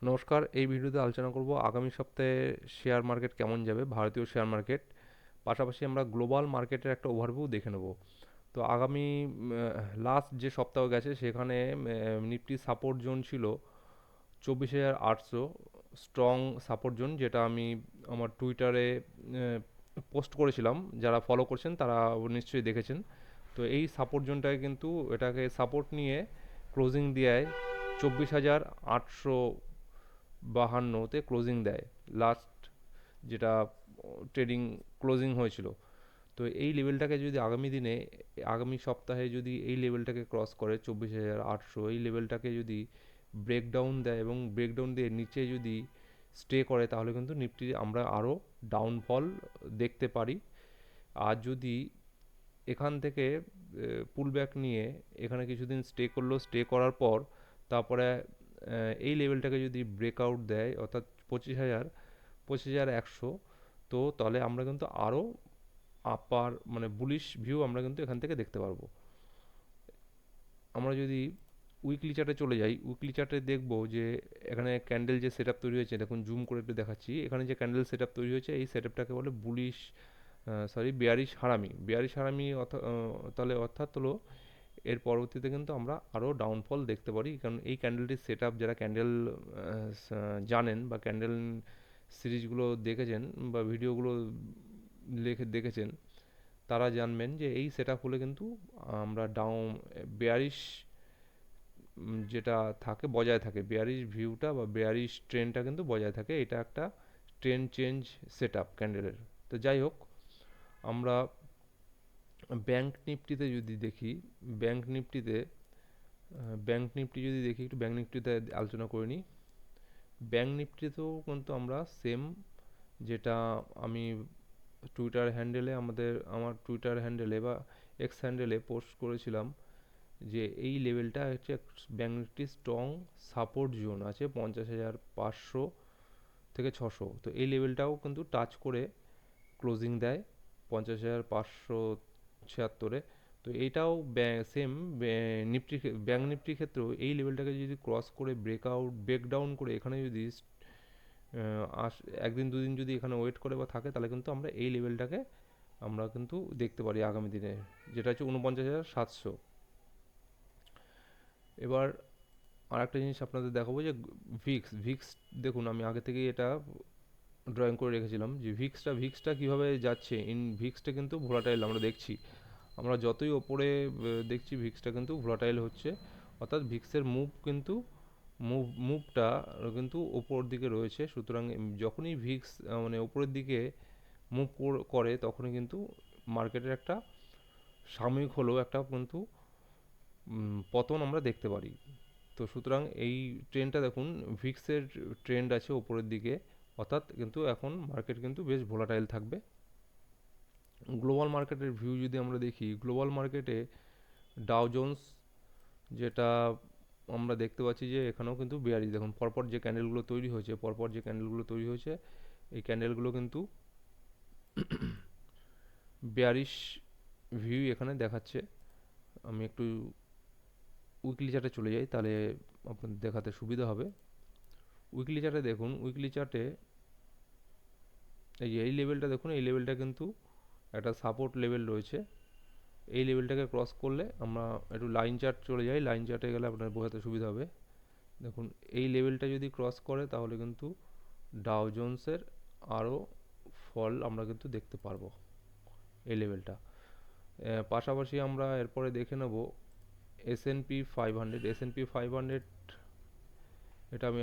নমস্কার। এই ভিডিওতে আলোচনা করব আগামী সপ্তাহে শেয়ার মার্কেট কেমন যাবে, ভারতীয় শেয়ার মার্কেট। পাশাপাশি আমরা গ্লোবাল মার্কেটের একটা ওভারভিউ দেখে নেব। তো আগামী লাস্ট যে সপ্তাহ গেছে সেখানে নিফটি সাপোর্ট জোন ছিল 24,800, স্ট্রং সাপোর্ট জোন, যেটা আমি আমার টুইটারে পোস্ট করেছিলাম। যারা ফলো করছেন তারা নিশ্চয়ই দেখেছেন। তো এই সাপোর্ট জোনটাকে কিন্তু এটাকে সাপোর্ট নিয়ে ক্লোজিং দেয় 24,852-তে ক্লোজিং দেয় লাস্ট, যেটা ট্রেডিং ক্লোজিং হয়েছিল। তো এই লেভেলটাকে যদি আগামী দিনে, আগামী সপ্তাহে যদি এই লেভেলটাকে ক্রস করে 24,800, এই লেভেলটাকে যদি ব্রেকডাউন দেয় এবং ব্রেকডাউন দিয়ে নিচে যদি স্টে করে, তাহলে কিন্তু নিফটি আমরা আরও ডাউনফল দেখতে পারি। আর যদি এখান থেকে পুল ব্যাক নিয়ে এখানে কিছুদিন স্টে করলো, স্টে করার পর তারপরে এই লেভেলটাকে যদি ব্রেকআউট দেয়, অর্থাৎ 25,100, তো তাহলে আমরা কিন্তু আরও আপার মানে বুলিশ ভিউ আমরা কিন্তু এখান থেকে দেখতে পারবো। আমরা যদি উইকলি চার্টে চলে যাই, উইকলি চার্টে দেখবো যে এখানে ক্যান্ডেল যে সেট আপ তৈরি হয়েছে, দেখুন জুম করে একটু দেখাচ্ছি। এখানে যে ক্যান্ডেল সেট আপ তৈরি হয়েছে, এই সেট আপটাকে বলে বুলিশ, বেয়ারিশ হারামি। বেয়ারিশ হারামি তাহলে অর্থাৎ হলো এর পরবর্তীতে কিন্তু আমরা আরও ডাউনফল দেখতে পারি। কারণ এই ক্যান্ডেলটির সেট আপ যারা ক্যান্ডেল জানেন বা ক্যান্ডেল সিরিজগুলো দেখেছেন বা ভিডিওগুলো দেখেছেন, তারা জানবেন যে এই সেট আপ হলে কিন্তু আমরা বেয়ারিশ যেটা থাকে বজায় থাকে, বেয়ারিশ ভিউটা বা বেয়ারিশ ট্রেন্ডটা কিন্তু বজায় থাকে। এটা একটা ট্রেন্ড চেঞ্জ সেট আপ ক্যান্ডেলের। তো যাই হোক, আমরা ব্যাংক নিফটিতে যদি দেখি, ব্যাংক নিফটিতে ব্যাংক নিফটি যদি দেখি, একটু ব্যাংক নিফটিতে আলোচনা করে নিই। ব্যাংক নিফটিতেও কিন্তু আমরা সেম, যেটা আমি টুইটার হ্যান্ডেলে আমার টুইটার হ্যান্ডেলে বা এক্স হ্যান্ডেলে পোস্ট করেছিলাম যে এই লেভেলটা হচ্ছে bank Nifty strong support zone আছে 50,500 থেকে 600। তো এই লেভেলটাও কিন্তু টাচ করে ক্লোজিং দেয় 50,576-এ। তো এইটাও সেম নিফটি, ব্যাংক নিফটির ক্ষেত্রেও এই লেভেলটাকে যদি ক্রস করে ব্রেকডাউন করে এখানে যদি একদিন দুদিন যদি এখানে ওয়েট করে বা থাকে, তাহলে কিন্তু আমরা এই লেভেলটাকে আমরা কিন্তু দেখতে পারি আগামী দিনে, যেটা হচ্ছে 49,700। এবার আর একটা জিনিস আপনাদের দেখাবো যে ভিক্স ভিক্স দেখুন, আমি আগে থেকেই এটা ড্রয়িং করে রেখেছিলাম যে ভিক্সটা কীভাবে যাচ্ছে। ভিক্সটা কিন্তু ভোলাটাইল আমরা দেখছি। আমরা যতই ওপরে দেখছি ভিক্সটা কিন্তু ভোলাটাইল হচ্ছে, অর্থাৎ ভিক্সের মুভটা কিন্তু ওপর দিকে রয়েছে। সুতরাং যখনই ভিক্স মানে ওপরের দিকে মুভ করে, তখনই কিন্তু মার্কেটের একটা সাময়িক হলেও একটা কিন্তু পতন আমরা দেখতে পারি। তো সুতরাং এই ট্রেন্ডটা দেখুন, ভিক্সের ট্রেন্ড আছে ওপরের দিকে, অর্থাৎ কিন্তু এখন মার্কেট কিন্তু বেশ ভোলাটাইল থাকবে। গ্লোবাল মার্কেটের ভিউ যদি আমরা দেখি, গ্লোবাল মার্কেটে ডাও জোন্স, যেটা আমরা দেখতে পাচ্ছি যে এখানেও কিন্তু বেয়ারিশ। দেখুন পরপর যে ক্যান্ডেলগুলো তৈরি হয়েছে, এই ক্যান্ডেলগুলো কিন্তু বেয়ারিশ ভিউ এখানে দেখাচ্ছে। আমি একটু উইকলি চার্টে চলে যাই, তাহলে আপনাদের দেখাতে সুবিধা হবে। উইকলি চার্টে দেখুন, উইকলি চার্টে এই লেভেলটা দেখুন, এই লেভেলটা কিন্তু একটা সাপোর্ট লেভেল রয়েছে। এই লেভেলটাকে ক্রস করলে আমরা একটু লাইন চার্ট চলে যাই, লাইন চার্টে গেলে আপনার বোঝাতে সুবিধা হবে। দেখুন এই লেভেলটা যদি ক্রস করে, তাহলে কিন্তু ডাও জোন্সের আরও ফল আমরা কিন্তু দেখতে পারবো এই লেভেলটা। পাশাপাশি আমরা এরপরে দেখে নেব S&P 500। S&P 500, এটা আমি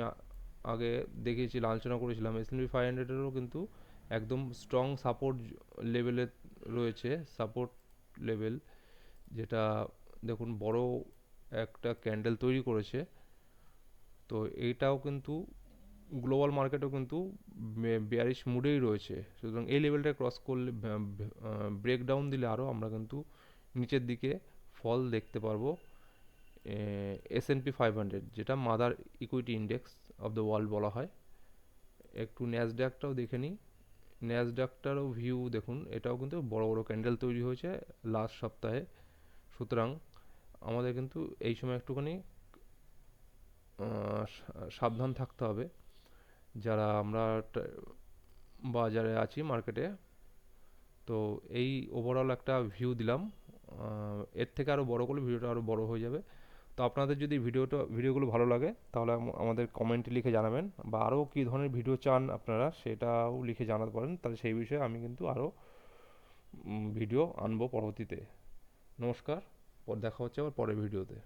আগে দেখিয়েছিলাম, আলোচনা করেছিলাম। S&P 500-এরও কিন্তু একদম স্ট্রং সাপোর্ট লেভেলে রয়েছে, সাপোর্ট লেভেল, যেটা দেখুন বড় একটা ক্যান্ডেল তৈরি করেছে। তো এইটাও কিন্তু গ্লোবাল মার্কেটও কিন্তু বেয়ারিশ মুডেই রয়েছে। সুতরাং এই লেভেলটা ক্রস করলে, ব্রেকডাউন দিলে আরও আমরা কিন্তু নিচের দিকে ফল দেখতে পারবো। S&P 500, যেটা mother equity index of the world বলা হয়। একটু ন্যাসডাকটাও দেখে নিই। ন্যাসডাকটারও ভিউ দেখুন, এটাও কিন্তু বড় বড় ক্যান্ডেল তৈরি হয়েছে লাস্ট সপ্তাহে। সুতরাং আমাদের কিন্তু এই সময় একটুখানি সাবধান থাকতে হবে যারা আমরা বাজারে আছি মার্কেটে। তো এই ওভারঅল একটা ভিউ দিলাম। এর থেকে আরও বড় করলে ভিডিওটা আরও বড় হয়ে যাবে। তো আপনাদের যদি ভিডিওগুলো ভালো লাগে তাহলে আমাদের কমেন্টে লিখে জানাবেন, বা আরও কী ধরনের ভিডিও চান আপনারা সেটাও লিখে জানাতে পারেন, তাহলে সেই বিষয়ে আমি কিন্তু আরও ভিডিও আনবো পরবর্তীতে। নমস্কার, দেখা হচ্ছে আবার পরের ভিডিওতে।